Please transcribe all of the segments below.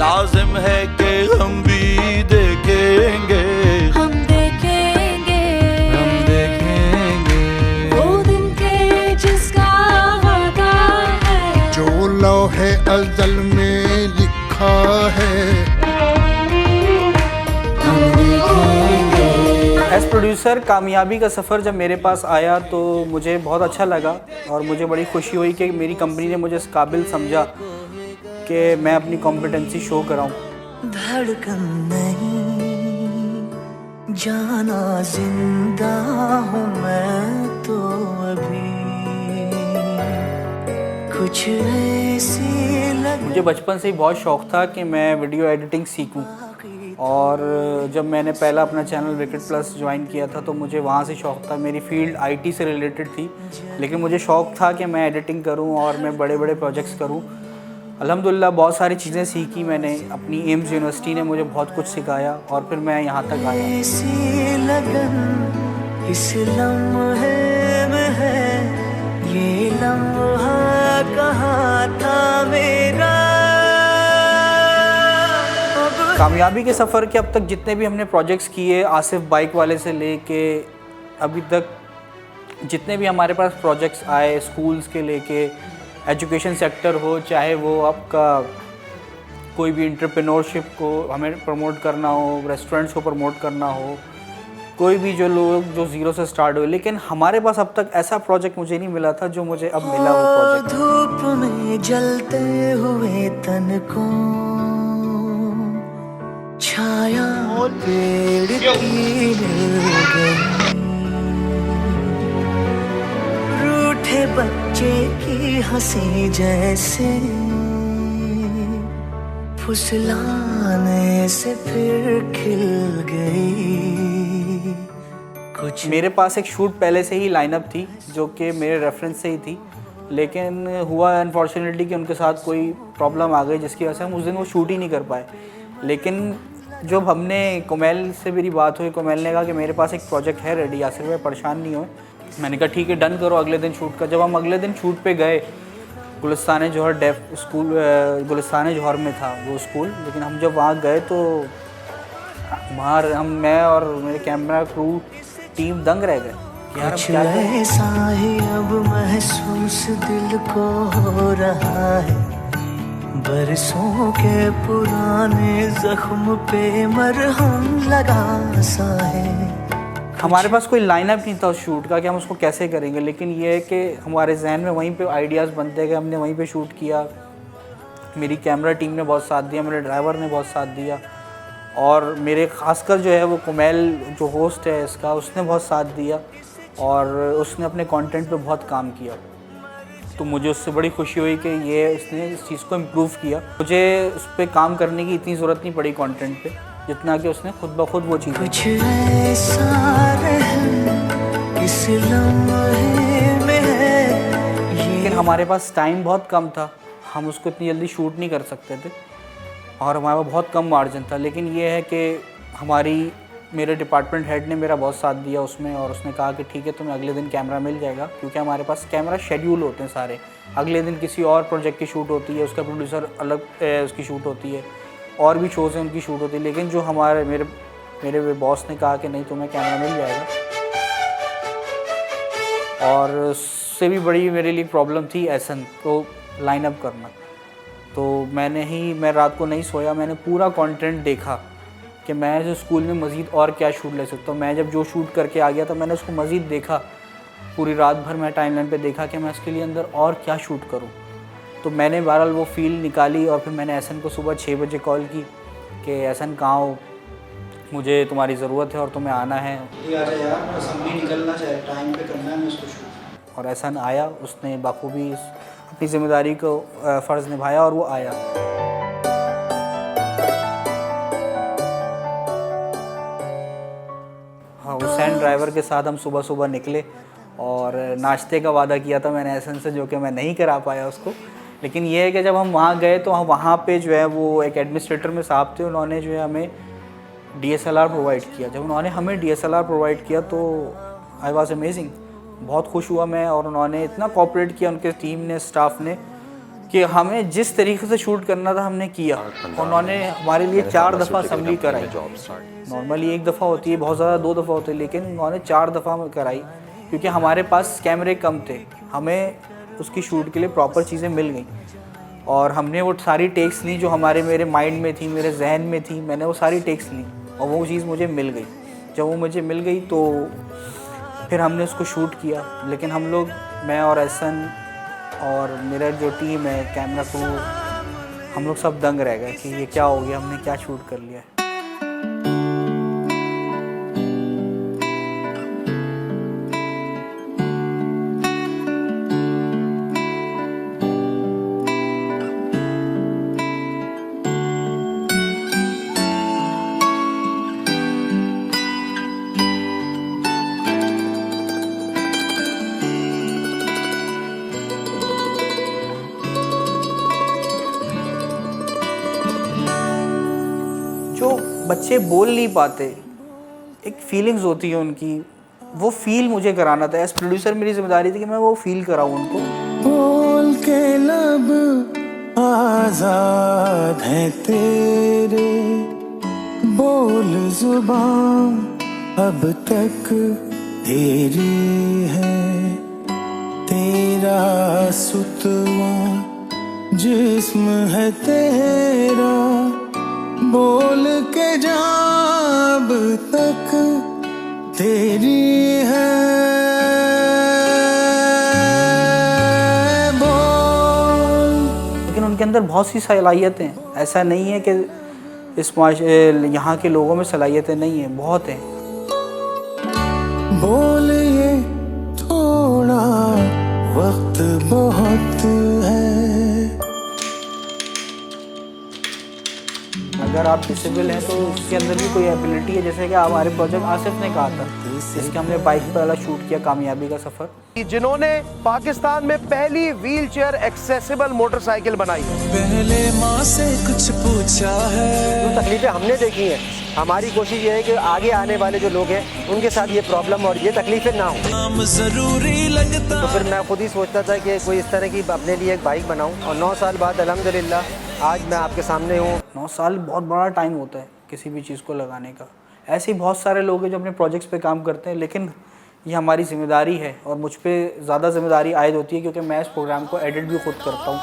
लाजिम है कि हम भी देखेंगे, हम देखेंगे, हम देखेंगे वो दिन के जिसका वादा है, जो लौहे अज़ल में लिखा है। एज प्रोड्यूसर कामयाबी का सफ़र जब मेरे पास आया तो मुझे बहुत अच्छा लगा और मुझे बड़ी खुशी हुई कि मेरी कंपनी ने मुझे इस काबिल समझा कि मैं अपनी कॉम्पिटेंसी शो कराऊं। धड़कन नहीं जाना जिंदा हूँ मैं तो अभी, कुछ ऐसी मुझे बचपन से ही बहुत शौक़ था कि मैं वीडियो एडिटिंग सीखूं और जब मैंने पहला अपना चैनल विकेट प्लस ज्वाइन किया था तो मुझे वहाँ से शौक़ था। मेरी फील्ड आईटी से रिलेटेड थी लेकिन मुझे शौक़ था कि मैं एडिटिंग करूँ और मैं बड़े बड़े प्रोजेक्ट्स करूँ। अल्हम्दुलिल्लाह बहुत सारी चीज़ें सीखी मैंने, अपनी एम्स यूनिवर्सिटी ने मुझे बहुत कुछ सिखाया और फिर मैं यहाँ तक आया। लगन इस लम्हे में है, ये लम्हा कहाँ था मेरा। कामयाबी के सफ़र के अब तक जितने भी हमने प्रोजेक्ट्स किए, आसिफ बाइक वाले से लेके अभी तक जितने भी हमारे पास प्रोजेक्ट्स आए, स्कूल्स के लेके एजुकेशन सेक्टर हो, चाहे वो आपका कोई भी एंटरप्रेन्योरशिप को हमें प्रमोट करना हो, रेस्टोरेंट्स को प्रमोट करना हो, कोई भी जो लोग जो ज़ीरो से स्टार्ट हुए, लेकिन हमारे पास अब तक ऐसा प्रोजेक्ट मुझे नहीं मिला था जो मुझे अब मिला वो प्रोजेक्ट। धूप में जलते हुए तन को छाया पेड़ की मिल गई, रूठे बच्चे की हंसी जैसे फुसलाने से फिर खिल गई। कुछ मेरे पास एक शूट पहले से ही लाइनअप थी जो कि मेरे रेफरेंस से ही थी, लेकिन हुआ अनफॉर्चुनेटली कि उनके साथ कोई प्रॉब्लम आ गई जिसकी वजह से हम उस दिन वो शूट ही नहीं कर पाए। लेकिन जब हमने कुमैल से मेरी बात हुई, कुमैल ने कहा कि मेरे पास एक प्रोजेक्ट है रेडी, यासिर भाई परेशान नहीं हो। मैंने कहा ठीक है डन करो, अगले दिन शूट का। जब हम अगले दिन शूट पे गए, गुलिस्तान जौहर डेफ स्कूल, गुलिस्तान जौहर में था वो स्कूल, लेकिन हम जब वहाँ गए तो वहाँ मैं और मेरे कैमरा क्रू टीम दंग रह गए। कुछ ऐसा ही अब महसूस दिल को हो रहा है, बरसों के पुराने जख्म पे मरहम लगा सा है। हमारे पास कोई लाइनअप नहीं था उस शूट का कि हम उसको कैसे करेंगे, लेकिन ये है कि हमारे जहन में वहीं पे आइडियाज़ बनते गए, हमने वहीं पे शूट किया। मेरी कैमरा टीम ने बहुत साथ दिया, मेरे ड्राइवर ने बहुत साथ दिया और मेरे ख़ासकर जो है वो कुमैल जो होस्ट है इसका, उसने बहुत साथ दिया और उसने अपने कंटेंट पे बहुत काम किया। तो मुझे उससे बड़ी खुशी हुई कि ये इसने इस चीज़ को इम्प्रूव किया। मुझे उस पर काम करने की इतनी ज़रूरत नहीं पड़ी कंटेंट पे, जितना कि उसने खुद ब खुद वो चीज़। कुछ ऐसा इस लम्हे में है, लेकिन हमारे पास टाइम बहुत कम था, हम उसको इतनी जल्दी शूट नहीं कर सकते थे और हमारा बहुत कम मार्जिन था। लेकिन ये है कि मेरे डिपार्टमेंट हेड ने मेरा बहुत साथ दिया उसमें और उसने कहा कि ठीक है तुम्हें अगले दिन कैमरा मिल जाएगा, क्योंकि हमारे पास कैमरा शेड्यूल होते हैं सारे। अगले दिन किसी और प्रोजेक्ट की शूट होती है, उसका प्रोड्यूसर अलग उसकी शूट होती है, और भी शोज़ हैं उनकी शूट होती है। लेकिन जो मेरे बॉस ने कहा कि नहीं तुम्हें कैमरा मिल जाएगा, और उससे भी बड़ी मेरे लिए प्रॉब्लम थी एसन को लाइनअप करना। तो मैं रात को नहीं सोया, मैंने पूरा कंटेंट देखा कि मैं जो स्कूल में मज़ीद और क्या शूट ले सकता हूँ। मैं जब जो शूट करके आ गया तो मैंने उसको मज़ीद देखा, पूरी रात भर मैं टाइमलाइन पे देखा कि मैं इसके लिए अंदर और क्या शूट करूँ। तो मैंने बहरहाल वो फील निकाली और फिर मैंने एहसन को सुबह 6 बजे कॉल की कि एहसन कहाँ हो, मुझे तुम्हारी ज़रूरत है और तुम्हें आना है। यार असेंबली निकलना चाहिए, टाइम पे करना है उसको शूट। और एहसन आया, उसने बखूबी अपनी ज़िम्मेदारी को फ़र्ज़ निभाया और वो आया। हाँ, हुसैन ड्राइवर के साथ हम सुबह सुबह निकले और नाश्ते का वादा किया था मैंने एहसन से, जो कि मैं नहीं करा पाया उसको। लेकिन ये है कि जब हम वहाँ गए तो हम वहाँ पे जो है वो एक एडमिनिस्ट्रेटर में साहब थे, उन्होंने जो है हमें DSLR प्रोवाइड किया। जब उन्होंने हमें DSLR प्रोवाइड किया तो आई वॉज अमेजिंग, बहुत खुश हुआ मैं। और उन्होंने इतना कोऑपरेट किया, उनके टीम ने, स्टाफ ने, कि हमें जिस तरीके से शूट करना था हमने किया। उन्होंने हमारे लिए 4 दफ़ा असम्बली कराई। नॉर्मली 1 दफ़ा होती है, बहुत ज़्यादा 2 दफ़ा होती है, लेकिन उन्होंने 4 दफ़ा कराई क्योंकि हमारे पास कैमरे कम थे। हमें उसकी शूट के लिए प्रॉपर चीज़ें मिल गई और हमने वो सारी टेक्स ली जो मेरे माइंड में थी, मेरे जहन में थी। मैंने वो सारी टेक्स ली और वो चीज़ मुझे मिल गई। जब वो मुझे मिल गई तो फिर हमने उसको शूट किया। लेकिन हम लोग, मैं और एहसन और मेरा जो टीम है, कैमरा क्रू, हम लोग सब दंग रह गए कि ये क्या हो गया, हमने क्या शूट कर लिया है। जो बच्चे बोल नहीं पाते, एक फीलिंग्स होती है उनकी, वो फील मुझे कराना था। एज प्रोड्यूसर मेरी जिम्मेदारी थी कि मैं वो फील कराऊँ उनको। बोल के लब आजाद है तेरे, बोल जुबान अब तक तेरी है, तेरा सुतवा जिस्म है तेरा, बोल के जब तक तेरी है, बोल। लेकिन उनके अंदर बहुत सी सलाहियतें, ऐसा नहीं है कि इस यहाँ के लोगों में सलाहियतें नहीं हैं, बहुत हैं। बोल ये थोड़ा वक्त बहुत है। अगर आप डिसेबल हैं तो उसके अंदर भी कोई एबिलिटी है, जैसे कि हमारे प्रोजेक्ट आसिफ ने कहा था, जिसके हमने बाइक पर वाला शूट किया, कामयाबी का सफ़र, जिन्होंने पाकिस्तान में पहली व्हीलचेयर एक्सेसिबल मोटरसाइकिल बनाई है। पहले माँ से कुछ पूछा है, जो तकलीफें हमने देखी हैं, हमारी कोशिश ये है कि आगे आने वाले जो लोग हैं उनके साथ ये प्रॉब्लम और ये तकलीफें ना हो। काम जरूरी लगता। तो फिर मैं खुद ही सोचता था कि कोई इस तरह की अपने लिए एक बाइक बनाऊं और 9 साल बाद अल्हम्दुलिल्लाह आज मैं आपके सामने हूँ। 9 साल बहुत बड़ा टाइम होता है किसी भी चीज़ को लगाने का। ऐसे ही बहुत सारे लोग हैं जो अपने प्रोजेक्ट्स पे काम करते हैं, लेकिन ये हमारी जिम्मेदारी है और मुझ पर ज़्यादा जिम्मेदारी आयद होती है क्योंकि मैं इस प्रोग्राम को एडिट भी खुद करता हूँ।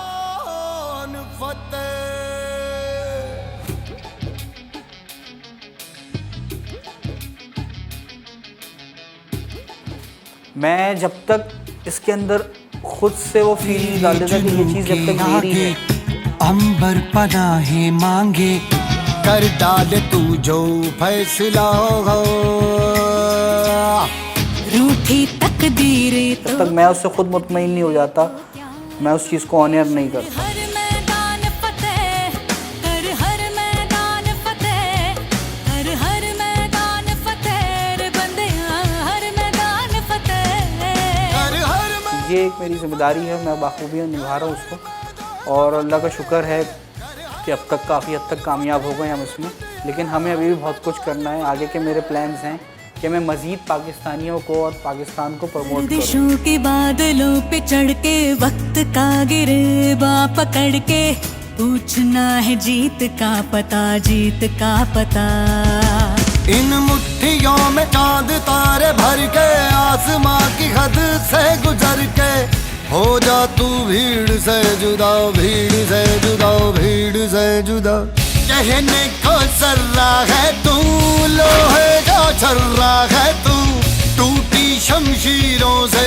मैं जब तक इसके अंदर खुद से वो फीलिंग डाल देता कि ये चीज़ जब तक मेरी है, अंबर पनाहे मांगे, कर डाल तू जो फैसला हो, रूठी तकदीरें जब तक मैं उससे खुद मुतमईन नहीं हो जाता, मैं उस चीज़ को ऑनर नहीं करता। हर मैदान फतेह कर, हर मैदान फतेह कर, हर मैदान फतेह रे बंदियां, हर मैदान फतेह। ये एक मेरी जिम्मेदारी है, मैं बाखूबी निभा रहा हूँ उसको और अल्लाह का शुक्र है कि अब तक काफ़ी हद तक कामयाब हो गए हम इसमें। लेकिन हमें अभी भी बहुत कुछ करना है। आगे के मेरे प्लान्स हैं कि मैं मज़ीद पाकिस्तानियों को और पाकिस्तान को प्रमोट करूं। देशों के बादलों पे चढ़ के वक्त का गिरेबा पकड़ के, पूछना है जीत का पता, जीत का पता। इन मुट्ठियों में चांद तारे भर के, आसमां की हद से गुजर के, हो जा तू भीड़ से जुदा, भीड़ से जुदा, भीड़ से जुदा। कहने को सर्रा है तू, लोहे का छर्रा है तू, टूटी शमशीरों से